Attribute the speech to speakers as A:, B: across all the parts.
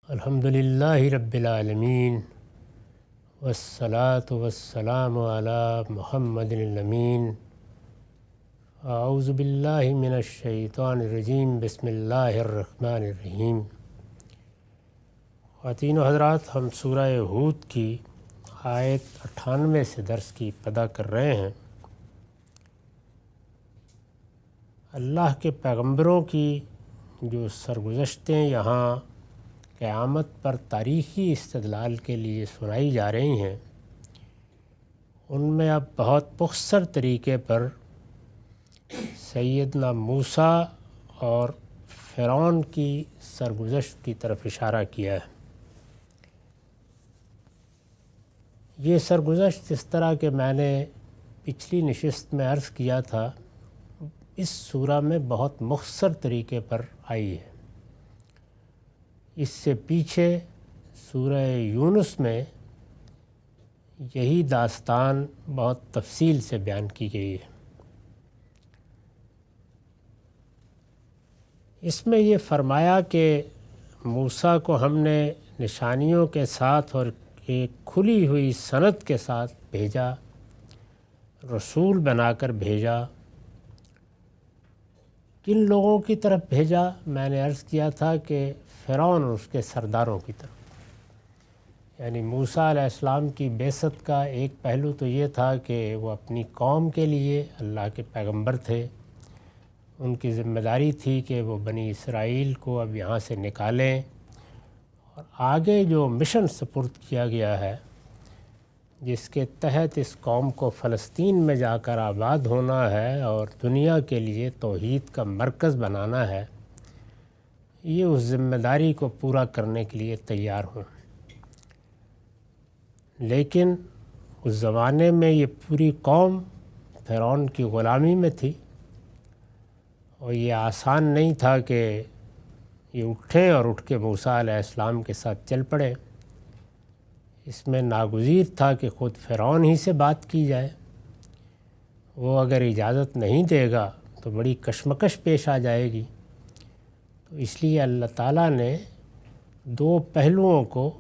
A: الحمدللہ رب العالمین والصلاة والسلام علی محمد الامین۔ اعوذ باللہ من الشیطان الرجیم، بسم اللہ الرحمن الرحیم۔ خواتین و حضرات، ہم سورہ ہود کی آیت 98 سے درس کی ابتدا کر رہے ہیں۔ اللہ کے پیغمبروں کی جو سرگزشتیں یہاں قیامت پر تاریخی استدلال کے لیے سنائی جا رہی ہیں، ان میں اب بہت مختصر طریقے پر سیدنا موسیٰ اور فرعون کی سرگزشت کی طرف اشارہ کیا ہے۔ یہ سرگزشت اس طرح کہ میں نے پچھلی نشست میں عرض کیا تھا، اس سورہ میں بہت مختصر طریقے پر آئی ہے۔ اس سے پیچھے سورہ یونس میں یہی داستان بہت تفصیل سے بیان کی گئی ہے۔ اس میں یہ فرمایا کہ موسیٰ کو ہم نے نشانیوں کے ساتھ اور ایک کھلی ہوئی سند کے ساتھ بھیجا، رسول بنا کر بھیجا۔ کن لوگوں کی طرف بھیجا؟ میں نے عرض کیا تھا کہ فرعون اور اس کے سرداروں کی طرف۔ یعنی موسیٰ علیہ السلام کی بعثت کا ایک پہلو تو یہ تھا کہ وہ اپنی قوم کے لیے اللہ کے پیغمبر تھے، ان کی ذمہ داری تھی کہ وہ بنی اسرائیل کو اب یہاں سے نکالیں، اور آگے جو مشن سپرد کیا گیا ہے جس کے تحت اس قوم کو فلسطین میں جا کر آباد ہونا ہے اور دنیا کے لیے توحید کا مرکز بنانا ہے، یہ اس ذمہ داری کو پورا کرنے کے لیے تیار ہوں۔ لیکن اس زمانے میں یہ پوری قوم فرعون کی غلامی میں تھی، اور یہ آسان نہیں تھا کہ یہ اٹھیں اور اٹھ کے موسیٰ علیہ السلام کے ساتھ چل پڑے۔ اس میں ناگزیر تھا کہ خود فرعون ہی سے بات کی جائے۔ وہ اگر اجازت نہیں دے گا تو بڑی کشمکش پیش آ جائے گی۔ تو اس لیے اللہ تعالیٰ نے دو پہلوؤں کو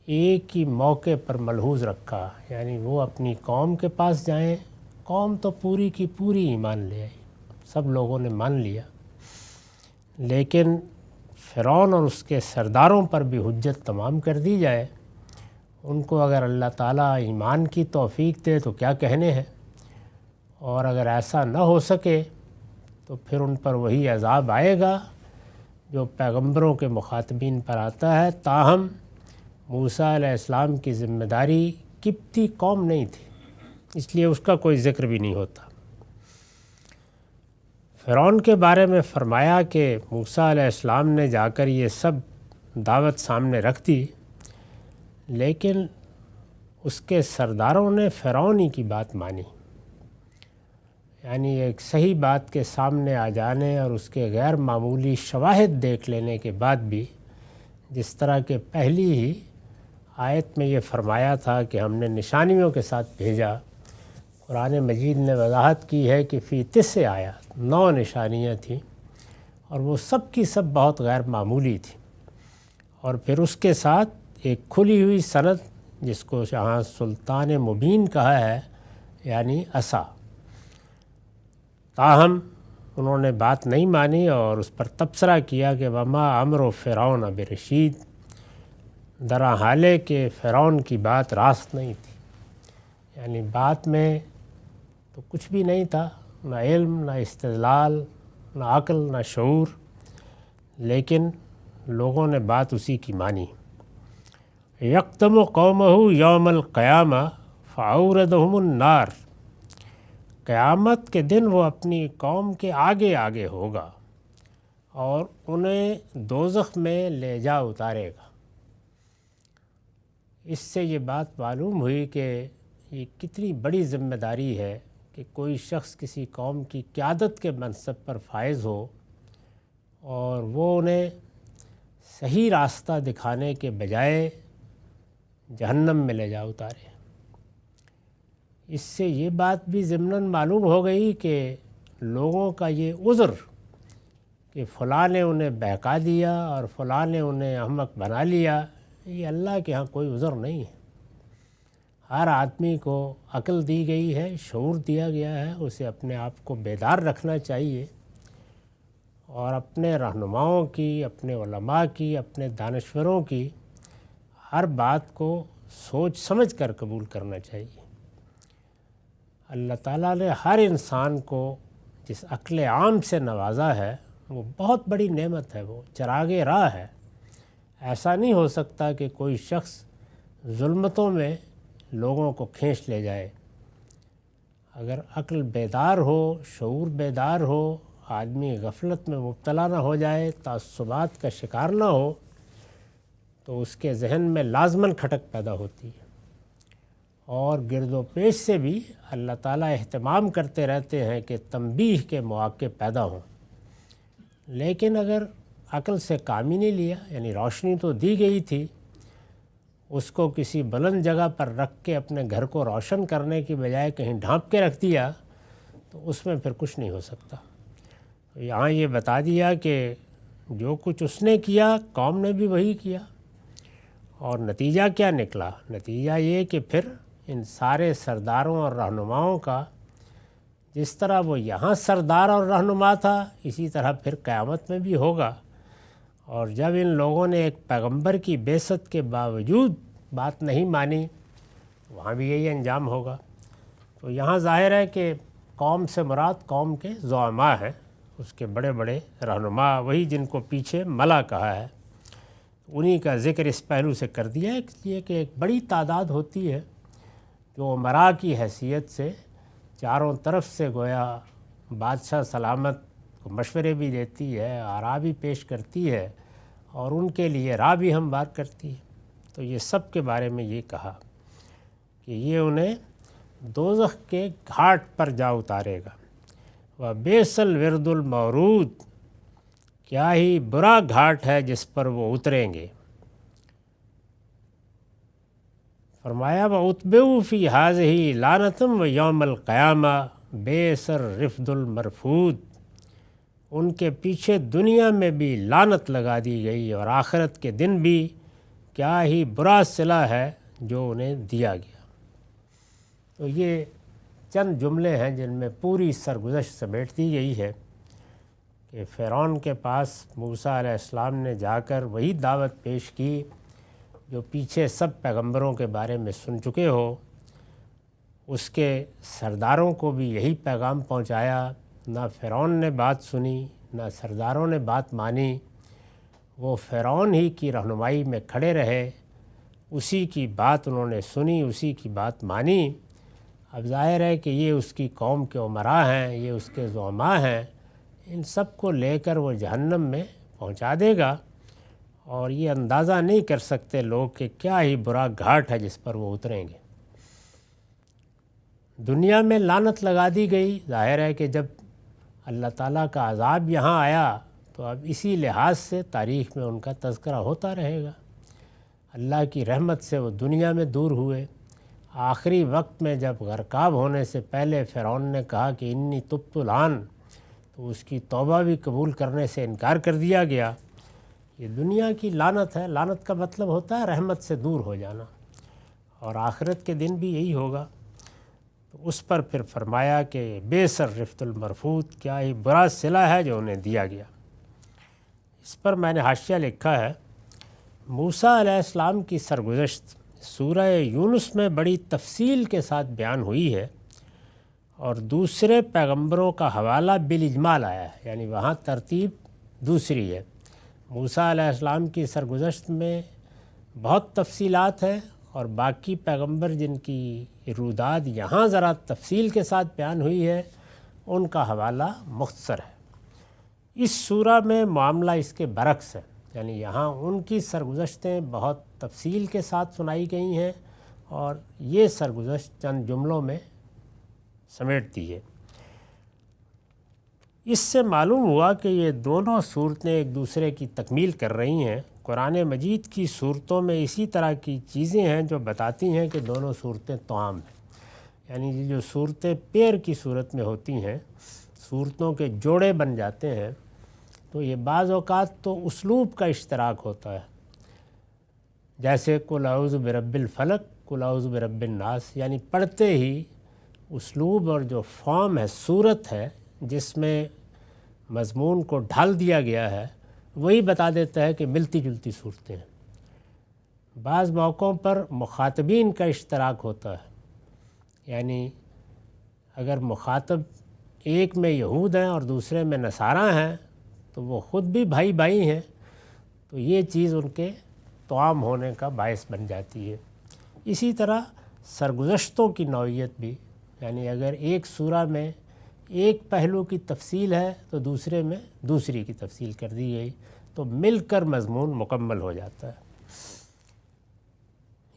A: ایک ہی موقع پر ملحوظ رکھا، یعنی وہ اپنی قوم کے پاس جائیں۔ قوم تو پوری کی پوری ایمان لے آئی، سب لوگوں نے مان لیا، لیکن فرعون اور اس کے سرداروں پر بھی حجت تمام کر دی جائے۔ ان کو اگر اللہ تعالیٰ ایمان کی توفیق دے تو کیا کہنے ہیں، اور اگر ایسا نہ ہو سکے تو پھر ان پر وہی عذاب آئے گا جو پیغمبروں کے مخاطبین پر آتا ہے۔ تاہم موسیٰ علیہ السلام کی ذمہ داری قبطی قوم نہیں تھی، اس لیے اس کا کوئی ذکر بھی نہیں ہوتا۔ فرعون کے بارے میں فرمایا کہ موسیٰ علیہ السلام نے جا کر یہ سب دعوت سامنے رکھ دی، لیکن اس کے سرداروں نے فرعونی کی بات مانی۔ یعنی ایک صحیح بات کے سامنے آ جانے اور اس کے غیر معمولی شواہد دیکھ لینے کے بعد بھی، جس طرح کہ پہلی ہی آیت میں یہ فرمایا تھا کہ ہم نے نشانیوں کے ساتھ بھیجا، قرآن مجید نے وضاحت کی ہے کہ فی 9 آیات 9 نشانیاں تھیں، اور وہ سب کی سب بہت غیر معمولی تھیں، اور پھر اس کے ساتھ ایک کھلی ہوئی سند جس کو یہاں سلطان مبین کہا ہے، یعنی عصا۔ تاہم انہوں نے بات نہیں مانی اور اس پر تبصرہ کیا کہ وما امر فرعون برشید، درا حالے کہ فرعون کی بات راست نہیں تھی۔ یعنی بات میں تو کچھ بھی نہیں تھا، نہ علم، نہ استدلال، نہ عقل، نہ شعور، لیکن لوگوں نے بات اسی کی مانی۔ یقدم قومہ یوم القیامہ فاوردہم النار، قیامت کے دن وہ اپنی قوم کے آگے آگے ہوگا اور انہیں دوزخ میں لے جا اتارے گا۔ اس سے یہ بات معلوم ہوئی کہ یہ کتنی بڑی ذمہ داری ہے کہ کوئی شخص کسی قوم کی قیادت کے منصب پر فائز ہو اور وہ انہیں صحیح راستہ دکھانے کے بجائے جہنم میں لے جا اتارے۔ اس سے یہ بات بھی ضمناً معلوم ہو گئی کہ لوگوں کا یہ عذر کہ فلاں نے انہیں بہکا دیا اور فلاں نے انہیں احمق بنا لیا، یہ اللہ کے ہاں کوئی عذر نہیں ہے۔ ہر آدمی کو عقل دی گئی ہے، شعور دیا گیا ہے، اسے اپنے آپ کو بیدار رکھنا چاہیے اور اپنے رہنماؤں کی، اپنے علماء کی، اپنے دانشوروں کی ہر بات کو سوچ سمجھ کر قبول کرنا چاہیے۔ اللہ تعالیٰ نے ہر انسان کو جس عقل عام سے نوازا ہے وہ بہت بڑی نعمت ہے، وہ چراغ راہ ہے۔ ایسا نہیں ہو سکتا کہ کوئی شخص ظلمتوں میں لوگوں کو کھینچ لے جائے۔ اگر عقل بیدار ہو، شعور بیدار ہو، آدمی غفلت میں مبتلا نہ ہو جائے، تعصبات کا شکار نہ ہو، تو اس کے ذہن میں لازماً کھٹک پیدا ہوتی ہے، اور گرد و پیش سے بھی اللہ تعالیٰ اہتمام کرتے رہتے ہیں کہ تنبیہ کے مواقع پیدا ہوں۔ لیکن اگر عقل سے کام ہی نہیں لیا، یعنی روشنی تو دی گئی تھی، اس کو کسی بلند جگہ پر رکھ کے اپنے گھر کو روشن کرنے کی بجائے کہیں ڈھانپ کے رکھ دیا، تو اس میں پھر کچھ نہیں ہو سکتا۔ یہاں یہ بتا دیا کہ جو کچھ اس نے کیا قوم نے بھی وہی کیا، اور نتیجہ کیا نکلا؟ نتیجہ یہ کہ پھر ان سارے سرداروں اور رہنماؤں کا جس طرح وہ یہاں سردار اور رہنما تھا، اسی طرح پھر قیامت میں بھی ہوگا۔ اور جب ان لوگوں نے ایک پیغمبر کی بعثت کے باوجود بات نہیں مانی، وہاں بھی یہی انجام ہوگا۔ تو یہاں ظاہر ہے کہ قوم سے مراد قوم کے زعماء ہیں، اس کے بڑے بڑے رہنما، وہی جن کو پیچھے ملا کہا ہے، انہی کا ذکر اس پہلو سے کر دیا ہے، اس لیے کہ ایک بڑی تعداد ہوتی ہے جو امراء کی حیثیت سے چاروں طرف سے گویا بادشاہ سلامت کو مشورے بھی دیتی ہے، آراء بھی پیش کرتی ہے، اور ان کے لیے راہ بھی ہموار کرتی ہے۔ تو یہ سب کے بارے میں یہ کہا کہ یہ انہیں دوزخ کے گھاٹ پر جا اتارے گا۔ وَبِئْسَ الْوِرْدُ الْمَوْرُودُ، کیا ہی برا گھاٹ ہے جس پر وہ اتریں گے۔ فرمایا وَأُتْبِعُوا فِي هَٰذِهِ لَعْنَةً وَيَوْمَ الْقِيَامَةِ بِئْسَ الرِّفْدُ الْمَرْفُودُ، ان کے پیچھے دنیا میں بھی لعنت لگا دی گئی اور آخرت کے دن بھی کیا ہی برا صلہ ہے جو انہیں دیا گیا۔ تو یہ چند جملے ہیں جن میں پوری سرگزشت سمیٹ دی گئی ہے کہ فرعون کے پاس موسیٰ علیہ السلام نے جا کر وہی دعوت پیش کی جو پیچھے سب پیغمبروں کے بارے میں سن چکے ہو، اس کے سرداروں کو بھی یہی پیغام پہنچایا۔ نہ فرعون نے بات سنی، نہ سرداروں نے بات مانی، وہ فرعون ہی کی رہنمائی میں کھڑے رہے، اسی کی بات انہوں نے سنی، اسی کی بات مانی۔ اب ظاہر ہے کہ یہ اس کی قوم کے امراء ہیں، یہ اس کے زعماء ہیں، ان سب کو لے کر وہ جہنم میں پہنچا دے گا، اور یہ اندازہ نہیں کر سکتے لوگ کہ کیا ہی برا گھاٹ ہے جس پر وہ اتریں گے۔ دنیا میں لعنت لگا دی گئی، ظاہر ہے کہ جب اللہ تعالیٰ کا عذاب یہاں آیا تو اب اسی لحاظ سے تاریخ میں ان کا تذکرہ ہوتا رہے گا۔ اللہ کی رحمت سے وہ دنیا میں دور ہوئے، آخری وقت میں جب غرقاب ہونے سے پہلے فرعون نے کہا کہ انی تبت الآن، تو اس کی توبہ بھی قبول کرنے سے انکار کر دیا گیا۔ یہ دنیا کی لعنت ہے۔ لعنت کا مطلب ہوتا ہے رحمت سے دور ہو جانا، اور آخرت کے دن بھی یہی ہوگا۔ تو اس پر پھر فرمایا کہ بئس الرفد المرفود، کیا ہی برا صلہ ہے جو انہیں دیا گیا۔ اس پر میں نے حاشیہ لکھا ہے، موسیٰ علیہ السلام کی سرگزشت سورہ یونس میں بڑی تفصیل کے ساتھ بیان ہوئی ہے، اور دوسرے پیغمبروں کا حوالہ بالاجمال آیا ہے، یعنی وہاں ترتیب دوسری ہے۔ موسیٰ علیہ السلام کی سرگزشت میں بہت تفصیلات ہیں، اور باقی پیغمبر جن کی روداد یہاں ذرا تفصیل کے ساتھ بیان ہوئی ہے، ان کا حوالہ مختصر ہے۔ اس سورہ میں معاملہ اس کے برعکس ہے، یعنی یہاں ان کی سرگزشتیں بہت تفصیل کے ساتھ سنائی گئی ہیں، اور یہ سرگزشت چند جملوں میں سمیٹ دی ہے۔ اس سے معلوم ہوا کہ یہ دونوں صورتیں ایک دوسرے کی تکمیل کر رہی ہیں۔ قرآن مجید کی صورتوں میں اسی طرح کی چیزیں ہیں جو بتاتی ہیں کہ دونوں صورتیں توام ہیں، یعنی یہ جو صورتیں پیر کی صورت میں ہوتی ہیں، صورتوں کے جوڑے بن جاتے ہیں، تو تو یہ بعض اوقات تو اسلوب کا اشتراک ہوتا ہے، جیسے قل اعوذ برب الفلق قل اعوذ برب الناس، یعنی پڑھتے ہی اسلوب اور جو فارم ہے، صورت ہے جس میں مضمون کو ڈھال دیا گیا ہے، وہی بتا دیتا ہے کہ ملتی جلتی صورتیں ہیں۔ بعض موقعوں پر مخاطبین کا اشتراک ہوتا ہے، یعنی اگر مخاطب ایک میں یہود ہیں اور دوسرے میں نصارہ ہیں تو وہ خود بھی بھائی بھائی ہیں، تو یہ چیز ان کے توام ہونے کا باعث بن جاتی ہے۔ اسی طرح سرگزشتوں کی نوعیت بھی، یعنی اگر ایک سورہ میں ایک پہلو کی تفصیل ہے تو دوسرے میں دوسری کی تفصیل کر دی گئی تو مل کر مضمون مکمل ہو جاتا ہے۔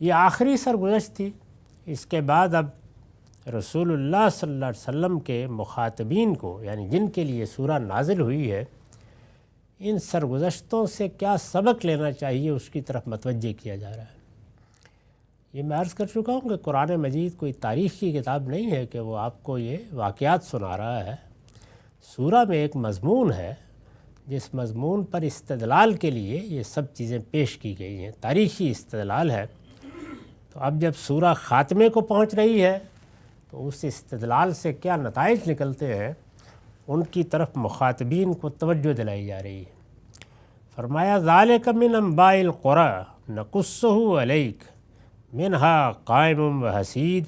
A: یہ آخری سرگزشت تھی۔ اس کے بعد اب رسول اللہ صلی اللہ علیہ وسلم کے مخاطبین کو، یعنی جن کے لیے سورہ نازل ہوئی ہے، ان سرگزشتوں سے کیا سبق لینا چاہیے اس کی طرف متوجہ کیا جا رہا ہے۔ یہ میں عرض کر چکا ہوں کہ قرآن مجید کوئی تاریخ کی کتاب نہیں ہے کہ وہ آپ کو یہ واقعات سنا رہا ہے۔ سورہ میں ایک مضمون ہے جس مضمون پر استدلال کے لیے یہ سب چیزیں پیش کی گئی ہیں، تاریخی استدلال ہے۔ تو اب جب سورہ خاتمے کو پہنچ رہی ہے تو اس استدلال سے کیا نتائج نکلتے ہیں ان کی طرف مخاطبین کو توجہ دلائی جا رہی ہے۔ فرمایا ذالک من انباء القری نقصہ علیک منہا قائم و حسید،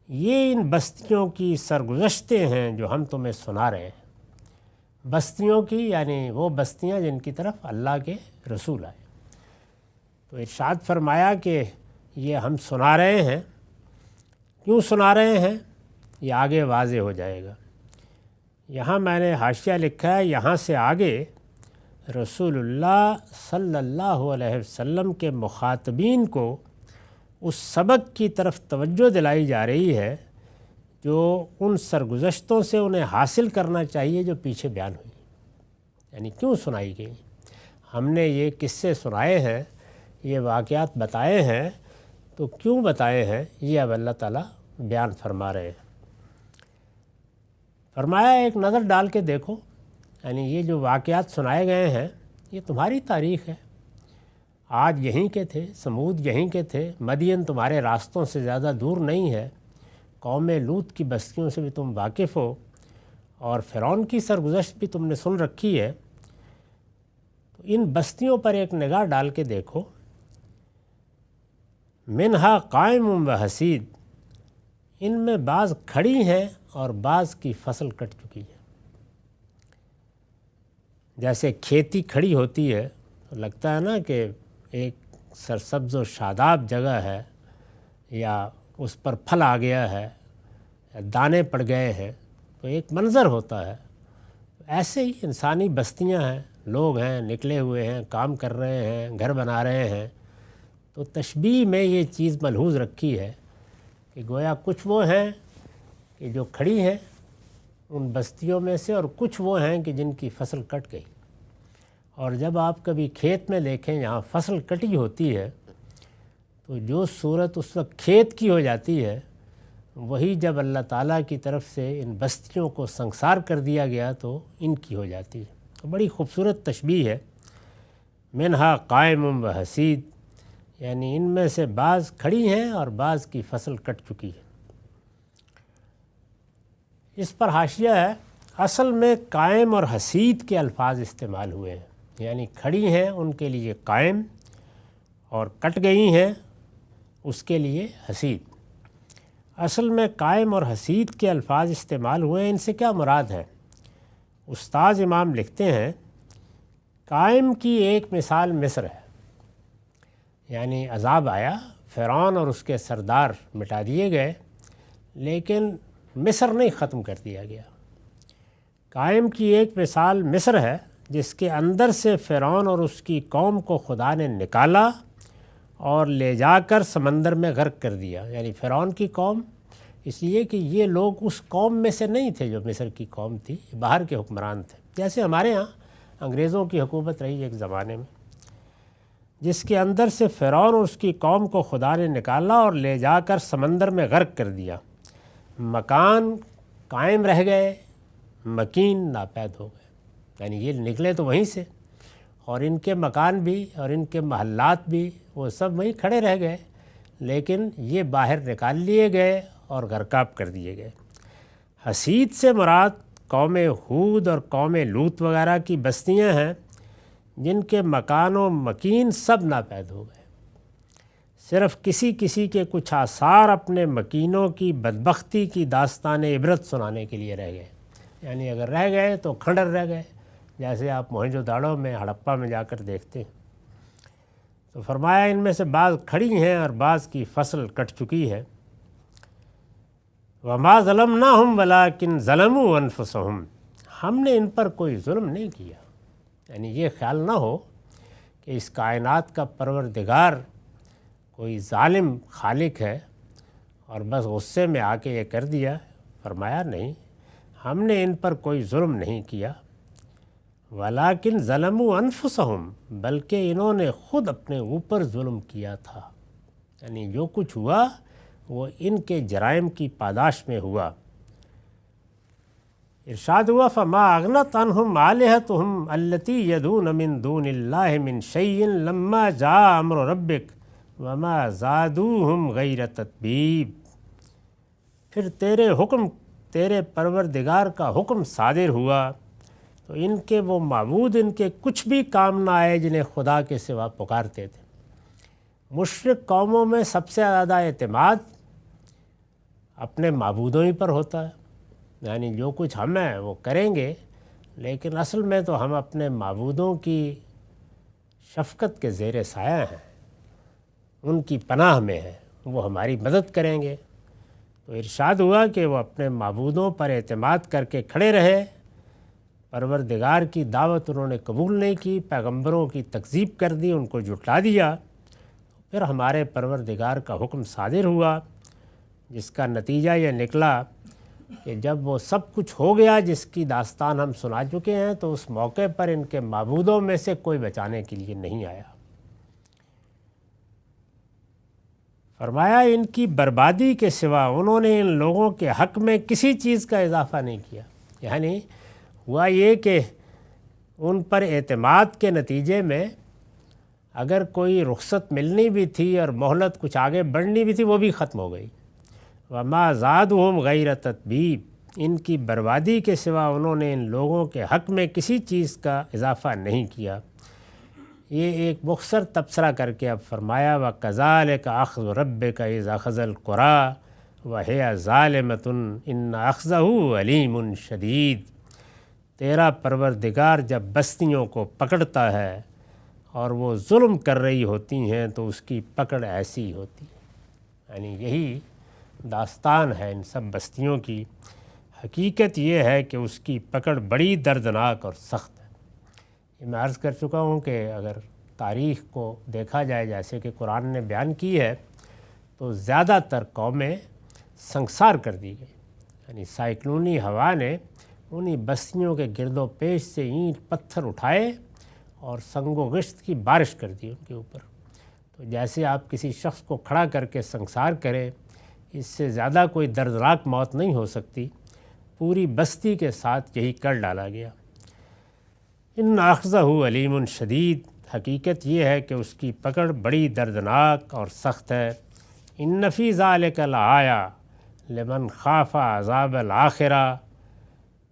A: یہ ان بستیوں کی سرگزشتیں ہیں جو ہم تمہیں سنا رہے ہیں۔ بستیوں کی یعنی وہ بستیاں جن کی طرف اللہ کے رسول آئے۔ تو ارشاد فرمایا کہ یہ ہم سنا رہے ہیں۔ کیوں سنا رہے ہیں یہ آگے واضح ہو جائے گا۔ یہاں میں نے حاشیہ لکھا ہے، یہاں سے آگے رسول اللہ صلی اللہ علیہ وسلم کے مخاطبین کو اس سبق کی طرف توجہ دلائی جا رہی ہے جو ان سرگزشتوں سے انہیں حاصل کرنا چاہیے جو پیچھے بیان ہوئی، یعنی کیوں سنائی گئی۔ ہم نے یہ قصے سنائے ہیں، یہ واقعات بتائے ہیں، تو کیوں بتائے ہیں یہ اب اللہ تعالیٰ بیان فرما رہے ہیں۔ فرمایا ایک نظر ڈال کے دیکھو، یعنی یہ جو واقعات سنائے گئے ہیں یہ تمہاری تاریخ ہے۔ آج یہیں کے تھے، سمود یہیں کے تھے، مدین تمہارے راستوں سے زیادہ دور نہیں ہے، قوم لوط کی بستیوں سے بھی تم واقف ہو، اور فرعون کی سرگزشت بھی تم نے سن رکھی ہے۔ تو ان بستیوں پر ایک نگاہ ڈال کے دیکھو، منہا قائم و حسید، ان میں بعض کھڑی ہیں اور بعض کی فصل کٹ چکی ہے۔ جیسے کھیتی کھڑی ہوتی ہے تو لگتا ہے نا کہ ایک سرسبز و شاداب جگہ ہے، یا اس پر پھل آ گیا ہے، یا دانے پڑ گئے ہیں، تو ایک منظر ہوتا ہے۔ ایسے ہی انسانی بستیاں ہیں، لوگ ہیں، نکلے ہوئے ہیں، کام کر رہے ہیں، گھر بنا رہے ہیں۔ تو تشبیہ میں یہ چیز ملحوظ رکھی ہے کہ گویا کچھ وہ ہیں کہ جو کھڑی ہیں ان بستیوں میں سے، اور کچھ وہ ہیں کہ جن کی فصل کٹ گئی۔ اور جب آپ کبھی کھیت میں دیکھیں جہاں فصل کٹی ہوتی ہے تو جو صورت اس وقت کھیت کی ہو جاتی ہے، وہی جب اللہ تعالیٰ کی طرف سے ان بستیوں کو سنسار کر دیا گیا تو ان کی ہو جاتی ہے۔ تو بڑی خوبصورت تشبیہ ہے، منہا قائم و حسید، یعنی ان میں سے بعض کھڑی ہیں اور بعض کی فصل کٹ چکی ہے۔ اس پر حاشیہ ہے، اصل میں قائم اور حسید کے الفاظ استعمال ہوئے ہیں، یعنی کھڑی ہیں ان کے لیے قائم، اور کٹ گئی ہیں اس کے لیے حسید۔ اصل میں قائم اور حسید کے الفاظ استعمال ہوئے ہیں، ان سے کیا مراد ہے؟ استاذ امام لکھتے ہیں، قائم کی ایک مثال مصر ہے، یعنی عذاب آیا، فرعون اور اس کے سردار مٹا دیے گئے، لیکن مصر نہیں ختم کر دیا گیا۔ قائم کی ایک مثال مصر ہے جس کے اندر سے فرعون اور اس کی قوم کو خدا نے نکالا اور لے جا کر سمندر میں غرق کر دیا، یعنی فرعون کی قوم، اس لیے کہ یہ لوگ اس قوم میں سے نہیں تھے جو مصر کی قوم تھی، باہر کے حکمران تھے۔ جیسے ہمارے ہاں انگریزوں کی حکومت رہی ایک زمانے میں، جس کے اندر سے فرعون اور اس کی قوم کو خدا نے نکالا اور لے جا کر سمندر میں غرق کر دیا۔ مکان قائم رہ گئے، مکین ناپید ہو گئے۔ یعنی یہ نکلے تو وہیں سے، اور ان کے مکان بھی اور ان کے محلات بھی وہ سب وہیں کھڑے رہ گئے، لیکن یہ باہر نکال لیے گئے اور غرقاب کر دیے گئے۔ حسید سے مراد قوم ہود اور قوم لوط وغیرہ کی بستیاں ہیں، جن کے مکان و مکین سب ناپید ہو گئے، صرف کسی کسی کے کچھ آثار اپنے مکینوں کی بدبختی کی داستان عبرت سنانے کے لیے رہ گئے۔ یعنی اگر رہ گئے تو کھنڈر رہ گئے، جیسے آپ موہنجو داڑو میں ہڑپا میں جا کر دیکھتے ہیں۔ تو فرمایا ان میں سے بعض کھڑی ہیں اور بعض کی فصل کٹ چکی ہے۔ وَمَا ظَلَمْنَاهُمْ وَلَٰكِنْ ظَلَمُوا أَنفُسَهُمْ، ہم نے ان پر کوئی ظلم نہیں کیا۔ یعنی یہ خیال نہ ہو کہ اس کائنات کا پروردگار کوئی ظالم خالق ہے اور بس غصے میں آ کے یہ کر دیا۔ فرمایا نہیں، ہم نے ان پر کوئی ظلم نہیں کیا، وَلَٰكِنْ ظَلَمُوا أَنفُسَهُمْ، بلکہ انہوں نے خود اپنے اوپر ظلم کیا تھا۔ یعنی جو کچھ ہوا وہ ان کے جرائم کی پاداش میں ہوا۔ ارشاد ہوا فَمَا أَغْنَتْ عَنْهُمْ آلِهَتُهُمْ الَّتِي يَدْعُونَ مِن دُونِ اللَّهِ مِن شَيْءٍ لَمَّا جَاءَ أَمْرُ رَبِّكَ وَمَا زَادُوهُمْ غَيْرَ تَتْبِيبٍ، پھر تیرے پروردگار کا حکم صادر ہوا تو ان کے وہ معبود ان کے کچھ بھی کام نہ آئے جنہیں خدا کے سوا پکارتے تھے۔ مشرک قوموں میں سب سے زیادہ اعتماد اپنے معبودوں ہی پر ہوتا ہے، یعنی جو کچھ ہم ہیں وہ کریں گے، لیکن اصل میں تو ہم اپنے معبودوں کی شفقت کے زیر سایہ ہیں، ان کی پناہ میں ہیں، وہ ہماری مدد کریں گے۔ تو ارشاد ہوا کہ وہ اپنے معبودوں پر اعتماد کر کے کھڑے رہے، پروردگار کی دعوت انہوں نے قبول نہیں کی، پیغمبروں کی تکذیب کر دی، ان کو جھٹلا دیا۔ پھر ہمارے پروردگار کا حکم صادر ہوا، جس کا نتیجہ یہ نکلا کہ جب وہ سب کچھ ہو گیا جس کی داستان ہم سنا چکے ہیں، تو اس موقع پر ان کے معبودوں میں سے کوئی بچانے کے لیے نہیں آیا۔ فرمایا ان کی بربادی کے سوا انہوں نے ان لوگوں کے حق میں کسی چیز کا اضافہ نہیں کیا۔ یعنی ہوا یہ کہ ان پر اعتماد کے نتیجے میں اگر کوئی رخصت ملنی بھی تھی اور مہلت کچھ آگے بڑھنی بھی تھی، وہ بھی ختم ہو گئی۔ وَمَا زَادُهُمْ غَيْرَ تَتْبِيبٍ، ان کی بربادی کے سوا انہوں نے ان لوگوں کے حق میں کسی چیز کا اضافہ نہیں کیا۔ یہ ایک مختصر تبصرہ کر کے اب فرمایا وَكَذَلِكَ أَخْذُ رَبِّكَ إِذَا أَخَذَ الْقُرَىٰ وَهِيَ ظَالِمَةٌ إِنَّ أَخْذَهُ أَلِيمٌ شَدِيدٌ، تیرا پروردگار جب بستیوں کو پکڑتا ہے اور وہ ظلم کر رہی ہوتی ہیں تو اس کی پکڑ ایسی ہوتی ہے۔ یعنی یہی داستان ہے ان سب بستیوں کی۔ حقیقت یہ ہے کہ اس کی پکڑ بڑی دردناک اور سخت ہے۔ یہ میں عرض کر چکا ہوں کہ اگر تاریخ کو دیکھا جائے جیسے کہ قرآن نے بیان کی ہے، تو زیادہ تر قومیں سنگسار کر دی گئی۔ یعنی سائیکلونی ہوا نے انہی بستیوں کے گرد و پیش سے اینٹ پتھر اٹھائے اور سنگ و گشت کی بارش کر دی ان کے اوپر۔ تو جیسے آپ کسی شخص کو کھڑا کر کے سنگسار کرے، اس سے زیادہ کوئی دردناک موت نہیں ہو سکتی۔ پوری بستی کے ساتھ یہی کر ڈالا گیا۔ ان اخذہ علیم شدید، حقیقت یہ ہے کہ اس کی پکڑ بڑی دردناک اور سخت ہے۔ ان فی ذالک لآیہ لمن خاف عذاب الآخرہ،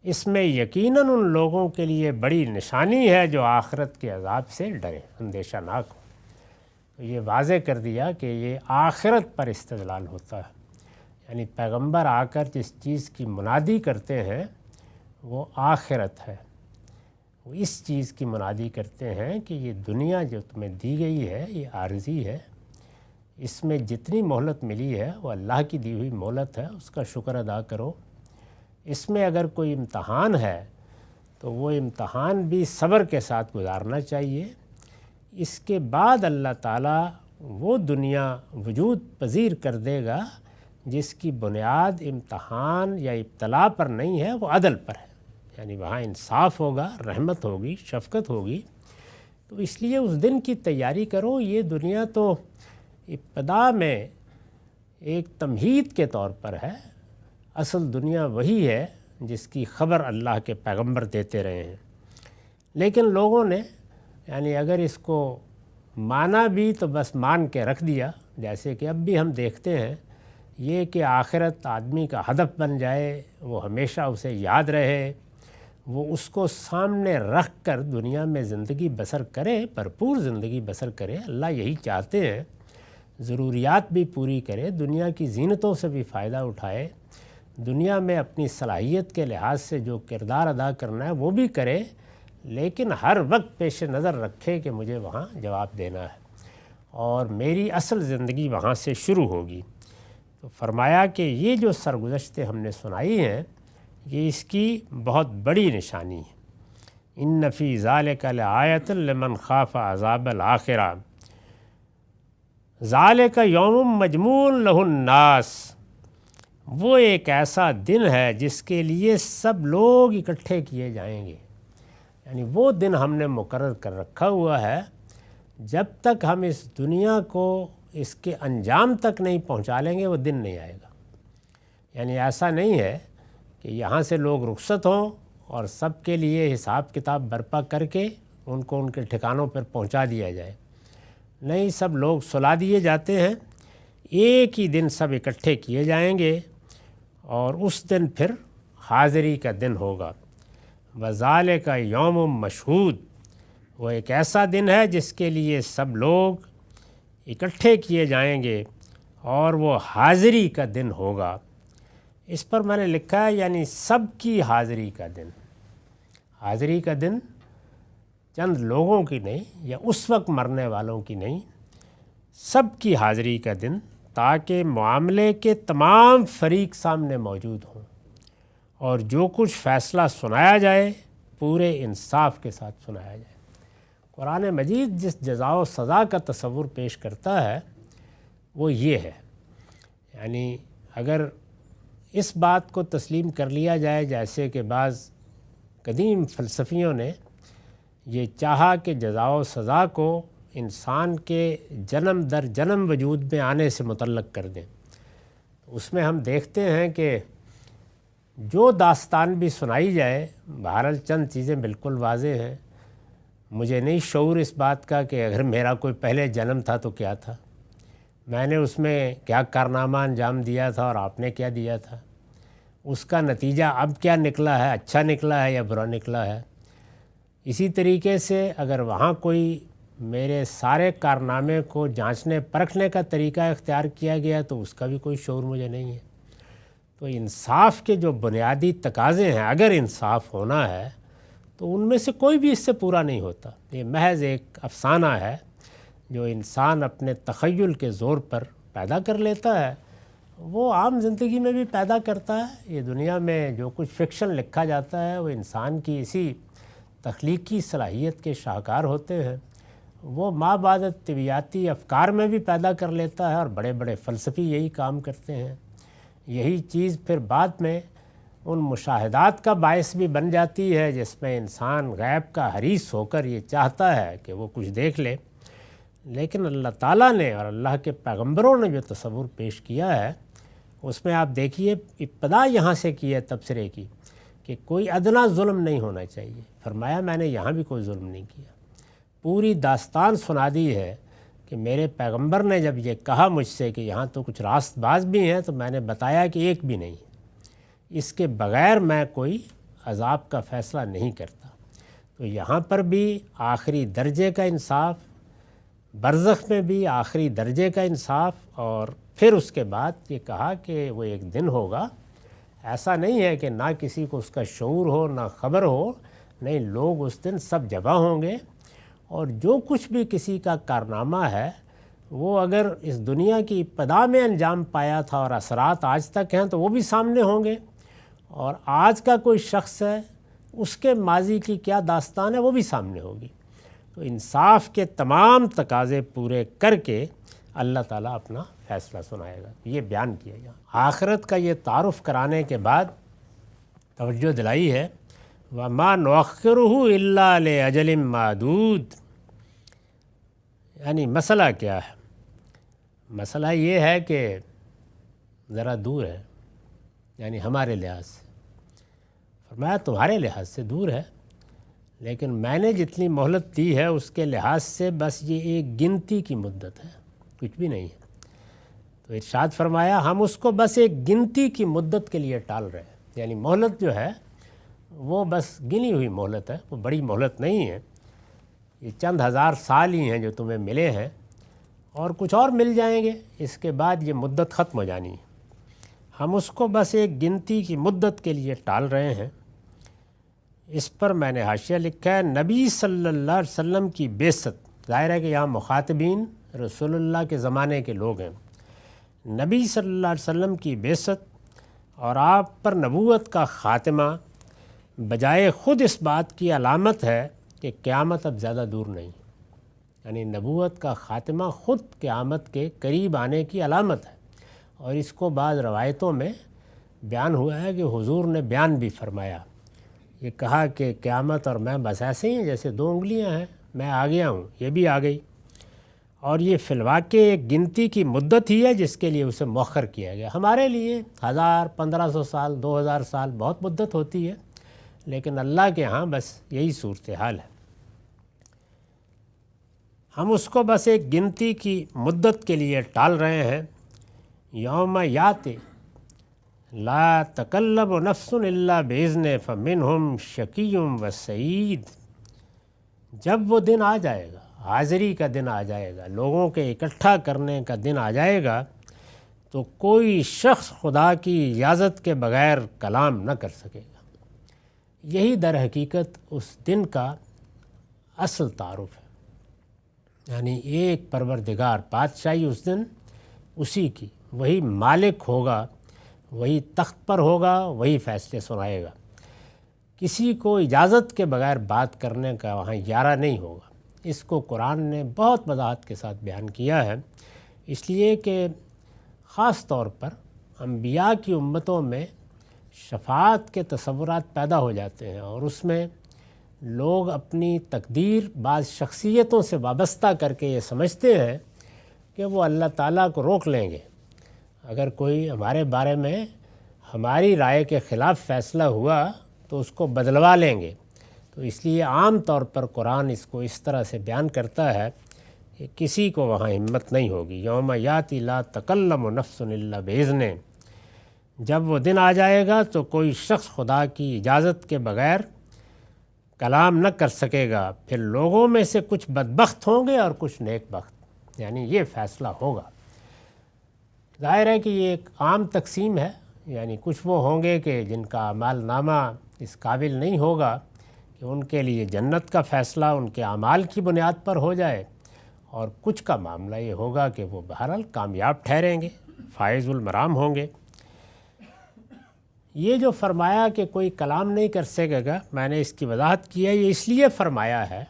A: اس میں یقیناً ان لوگوں کے لیے بڑی نشانی ہے جو آخرت کے عذاب سے ڈرے، اندیشہ ناک ہو۔ تو یہ واضح کر دیا کہ یہ آخرت پر استدلال ہوتا ہے، یعنی پیغمبر آ کر جس چیز کی منادی کرتے ہیں وہ آخرت ہے۔ وہ اس چیز کی منادی کرتے ہیں کہ یہ دنیا جو تمہیں دی گئی ہے یہ عارضی ہے، اس میں جتنی مہلت ملی ہے وہ اللہ کی دی ہوئی مہلت ہے، اس کا شکر ادا کرو۔ اس میں اگر کوئی امتحان ہے تو وہ امتحان بھی صبر کے ساتھ گزارنا چاہیے۔ اس کے بعد اللہ تعالیٰ وہ دنیا وجود پذیر کر دے گا جس کی بنیاد امتحان یا ابتلا پر نہیں ہے، وہ عدل پر ہے، یعنی وہاں انصاف ہوگا، رحمت ہوگی، شفقت ہوگی۔ تو اس لیے اس دن کی تیاری کرو۔ یہ دنیا تو ابتدا میں ایک تمہید کے طور پر ہے، اصل دنیا وہی ہے جس کی خبر اللہ کے پیغمبر دیتے رہے ہیں۔ لیکن لوگوں نے یعنی اگر اس کو مانا بھی تو بس مان کے رکھ دیا، جیسے کہ اب بھی ہم دیکھتے ہیں یہ کہ آخرت آدمی کا ہدف بن جائے، وہ ہمیشہ اسے یاد رہے، وہ اس کو سامنے رکھ کر دنیا میں زندگی بسر کرے، بھرپور زندگی بسر کرے۔ اللہ یہی چاہتے ہیں، ضروریات بھی پوری کرے، دنیا کی زینتوں سے بھی فائدہ اٹھائے، دنیا میں اپنی صلاحیت کے لحاظ سے جو کردار ادا کرنا ہے وہ بھی کرے، لیکن ہر وقت پیش نظر رکھے کہ مجھے وہاں جواب دینا ہے اور میری اصل زندگی وہاں سے شروع ہوگی۔ تو فرمایا کہ یہ جو سرگزشتیں ہم نے سنائی ہیں یہ اس کی بہت بڑی نشانی ہے۔ ان فی ذالک لآیۃ لمن خاف عذاب الآخرہ ذالک یوم مجموع لہ الناس، وہ ایک ایسا دن ہے جس کے لیے سب لوگ اکٹھے کیے جائیں گے، یعنی وہ دن ہم نے مقرر کر رکھا ہوا ہے، جب تک ہم اس دنیا کو اس کے انجام تک نہیں پہنچا لیں گے وہ دن نہیں آئے گا۔ یعنی ایسا نہیں ہے کہ یہاں سے لوگ رخصت ہوں اور سب کے لیے حساب کتاب برپا کر کے ان کو ان کے ٹھکانوں پر پہنچا دیا جائے، نہیں، سب لوگ سلا دیے جاتے ہیں، ایک ہی دن سب اکٹھے کیے جائیں گے اور اس دن پھر حاضری کا دن ہوگا۔ وذالک یوم مشہود، وہ ایک ایسا دن ہے جس کے لیے سب لوگ اکٹھے کیے جائیں گے اور وہ حاضری کا دن ہوگا۔ اس پر میں نے لکھا ہے یعنی سب کی حاضری کا دن، حاضری کا دن چند لوگوں کی نہیں یا اس وقت مرنے والوں کی نہیں، سب کی حاضری کا دن، تاکہ معاملے کے تمام فریق سامنے موجود ہوں اور جو کچھ فیصلہ سنایا جائے پورے انصاف کے ساتھ سنایا جائے۔ قرآن مجید جس جزا و سزا کا تصور پیش کرتا ہے وہ یہ ہے، یعنی اگر اس بات کو تسلیم کر لیا جائے جیسے کہ بعض قدیم فلسفیوں نے یہ چاہا کہ جزا و سزا کو انسان کے جنم در جنم وجود میں آنے سے متعلق کر دیں، اس میں ہم دیکھتے ہیں کہ جو داستان بھی سنائی جائے بہرحال چند چیزیں بالکل واضح ہیں۔ مجھے نہیں شعور اس بات کا کہ اگر میرا کوئی پہلے جنم تھا تو کیا تھا، میں نے اس میں کیا کارنامہ انجام دیا تھا اور آپ نے کیا دیا تھا، اس کا نتیجہ اب کیا نکلا ہے، اچھا نکلا ہے یا برا نکلا ہے۔ اسی طریقے سے اگر وہاں کوئی میرے سارے کارنامے کو جانچنے پرکھنے کا طریقہ اختیار کیا گیا تو اس کا بھی کوئی شعور مجھے نہیں ہے۔ تو انصاف کے جو بنیادی تقاضے ہیں، اگر انصاف ہونا ہے تو ان میں سے کوئی بھی اس سے پورا نہیں ہوتا۔ یہ محض ایک افسانہ ہے جو انسان اپنے تخیل کے زور پر پیدا کر لیتا ہے، وہ عام زندگی میں بھی پیدا کرتا ہے۔ یہ دنیا میں جو کچھ فکشن لکھا جاتا ہے وہ انسان کی اسی تخلیقی صلاحیت کے شاہکار ہوتے ہیں، وہ ما بعد طبیعیاتی افکار میں بھی پیدا کر لیتا ہے، اور بڑے بڑے فلسفی یہی کام کرتے ہیں۔ یہی چیز پھر بعد میں ان مشاہدات کا باعث بھی بن جاتی ہے جس میں انسان غیب کا حریص ہو کر یہ چاہتا ہے کہ وہ کچھ دیکھ لے، لیکن اللہ تعالیٰ نے اور اللہ کے پیغمبروں نے جو تصور پیش کیا ہے اس میں آپ دیکھیے ابتدا یہاں سے کی ہے تبصرے کی کہ کوئی ادنا ظلم نہیں ہونا چاہیے۔ فرمایا میں نے یہاں بھی کوئی ظلم نہیں کیا، پوری داستان سنا دی ہے کہ میرے پیغمبر نے جب یہ کہا مجھ سے کہ یہاں تو کچھ راست باز بھی ہیں تو میں نے بتایا کہ ایک بھی نہیں، اس کے بغیر میں کوئی عذاب کا فیصلہ نہیں کرتا۔ تو یہاں پر بھی آخری درجے کا انصاف، برزخ میں بھی آخری درجے کا انصاف، اور پھر اس کے بعد یہ کہا کہ وہ ایک دن ہوگا، ایسا نہیں ہے کہ نہ کسی کو اس کا شعور ہو نہ خبر ہو، نہیں، لوگ اس دن سب جمع ہوں گے اور جو کچھ بھی کسی کا کارنامہ ہے وہ اگر اس دنیا کی ابتدا میں انجام پایا تھا اور اثرات آج تک ہیں تو وہ بھی سامنے ہوں گے، اور آج کا کوئی شخص ہے اس کے ماضی کی کیا داستان ہے وہ بھی سامنے ہوگی۔ تو انصاف کے تمام تقاضے پورے کر کے اللہ تعالیٰ اپنا فیصلہ سنائے گا، یہ بیان کیا گیا۔ آخرت کا یہ تعارف کرانے کے بعد توجہ دلائی ہے وَمَا نُؤَخِّرُهُ إِلَّا لِأَجَلٍ مَّعْدُودٍ، یعنی مسئلہ کیا ہے؟ مسئلہ یہ ہے کہ ذرا دور ہے، یعنی ہمارے لحاظ سے، فرمایا تمہارے لحاظ سے دور ہے، لیکن میں نے جتنی مہلت دی ہے اس کے لحاظ سے بس یہ ایک گنتی کی مدت ہے، کچھ بھی نہیں ہے۔ تو ارشاد فرمایا ہم اس کو بس ایک گنتی کی مدت کے لیے ٹال رہے ہیں، یعنی مہلت جو ہے وہ بس گنی ہوئی مہلت ہے، وہ بڑی مہلت نہیں ہے۔ یہ چند ہزار سال ہی ہیں جو تمہیں ملے ہیں، اور کچھ اور مل جائیں گے، اس کے بعد یہ مدت ختم ہو جانی ہے۔ ہم اس کو بس ایک گنتی کی مدت کے لیے ٹال رہے ہیں۔ اس پر میں نے حاشیہ لکھا ہے نبی صلی اللہ علیہ وسلم کی بعثت، ظاہر ہے کہ یہاں مخاطبین رسول اللہ کے زمانے کے لوگ ہیں۔ نبی صلی اللہ علیہ وسلم کی بعثت اور آپ پر نبوت کا خاتمہ بجائے خود اس بات کی علامت ہے کہ قیامت اب زیادہ دور نہیں، یعنی نبوت کا خاتمہ خود قیامت کے قریب آنے کی علامت ہے۔ اور اس کو بعض روایتوں میں بیان ہوا ہے کہ حضور نے بیان بھی فرمایا، یہ کہا کہ قیامت اور میں بس ایسے ہی ہیں جیسے دو انگلیاں ہیں، میں آ گیا ہوں، یہ بھی آ گئی۔ اور یہ فی الواقع ایک گنتی کی مدت ہی ہے جس کے لیے اسے مؤخر کیا گیا۔ ہمارے لیے 1000 1500 سال 2000 سال بہت مدت ہوتی ہے، لیکن اللہ کے ہاں بس یہی صورتحال ہے۔ ہم اس کو بس ایک گنتی کی مدت کے لیے ٹال رہے ہیں۔ یوم یات لا تکلم نفس الا باذن فمنہم شقی و سعید، جب وہ دن آ جائے گا، حاضری کا دن آ جائے گا، لوگوں کے اکٹھا کرنے کا دن آ جائے گا، تو کوئی شخص خدا کی اجازت کے بغیر کلام نہ کر سکے گا۔ یہی در حقیقت اس دن کا اصل تعارف ہے، یعنی ایک پروردگار، بادشاہی اس دن اسی کی، وہی مالک ہوگا، وہی تخت پر ہوگا، وہی فیصلے سنائے گا۔ کسی کو اجازت کے بغیر بات کرنے کا وہاں اجارہ نہیں ہوگا۔ اس کو قرآن نے بہت وضاحت کے ساتھ بیان کیا ہے، اس لیے کہ خاص طور پر انبیاء کی امتوں میں شفاعت کے تصورات پیدا ہو جاتے ہیں، اور اس میں لوگ اپنی تقدیر بعض شخصیتوں سے وابستہ کر کے یہ سمجھتے ہیں کہ وہ اللہ تعالیٰ کو روک لیں گے۔ اگر کوئی ہمارے بارے میں ہماری رائے کے خلاف فیصلہ ہوا تو اس کو بدلوا لیں گے۔ تو اس لیے عام طور پر قرآن اس کو اس طرح سے بیان کرتا ہے کہ کسی کو وہاں ہمت نہیں ہوگی۔ یوم یاتی لا تکلم نفس الا باذن، جب وہ دن آ جائے گا تو کوئی شخص خدا کی اجازت کے بغیر کلام نہ کر سکے گا۔ پھر لوگوں میں سے کچھ بدبخت ہوں گے اور کچھ نیک بخت، یعنی یہ فیصلہ ہوگا۔ ظاہر ہے کہ یہ ایک عام تقسیم ہے، یعنی کچھ وہ ہوں گے کہ جن کا اعمال نامہ اس قابل نہیں ہوگا کہ ان کے لیے جنت کا فیصلہ ان کے اعمال کی بنیاد پر ہو جائے، اور کچھ کا معاملہ یہ ہوگا کہ وہ بہرحال کامیاب ٹھہریں گے، فائز المرام ہوں گے۔ یہ جو فرمایا کہ کوئی کلام نہیں کر سکے گا، میں نے اس کی وضاحت کی ہے، یہ اس لیے فرمایا ہے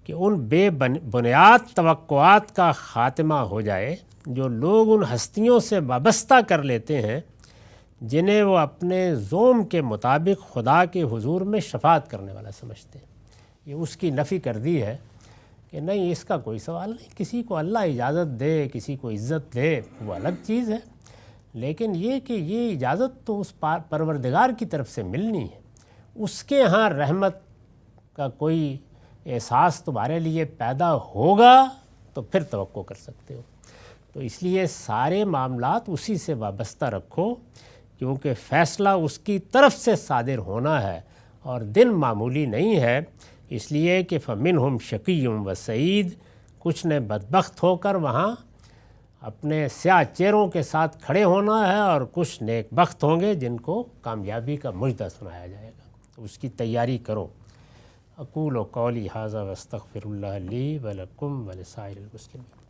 A: کہ ان بے بنیاد توقعات کا خاتمہ ہو جائے جو لوگ ان ہستیوں سے وابستہ کر لیتے ہیں جنہیں وہ اپنے زوم کے مطابق خدا کے حضور میں شفاعت کرنے والا سمجھتے ہیں۔ یہ اس کی نفی کر دی ہے کہ نہیں، اس کا کوئی سوال نہیں، کسی کو اللہ اجازت دے، کسی کو عزت دے، وہ الگ چیز ہے، لیکن یہ کہ یہ اجازت تو اس پروردگار کی طرف سے ملنی ہے، اس کے ہاں رحمت کا کوئی احساس تمہارے لیے پیدا ہوگا تو پھر توقع کر سکتے ہو۔ تو اس لیے سارے معاملات اسی سے وابستہ رکھو، کیونکہ فیصلہ اس کی طرف سے صادر ہونا ہے، اور دن معمولی نہیں ہے، اس لیے کہ فمنہم شقی و سعید، کچھ نے بدبخت ہو کر وہاں اپنے سیاہ چہروں کے ساتھ کھڑے ہونا ہے، اور کچھ نیک بخت ہوں گے جن کو کامیابی کا مژدہ سنایا جائے گا، تو اس کی تیاری کرو۔ اقول قولی ھذا واستغفر اللہ لی ولکم ولسائر المسلمین۔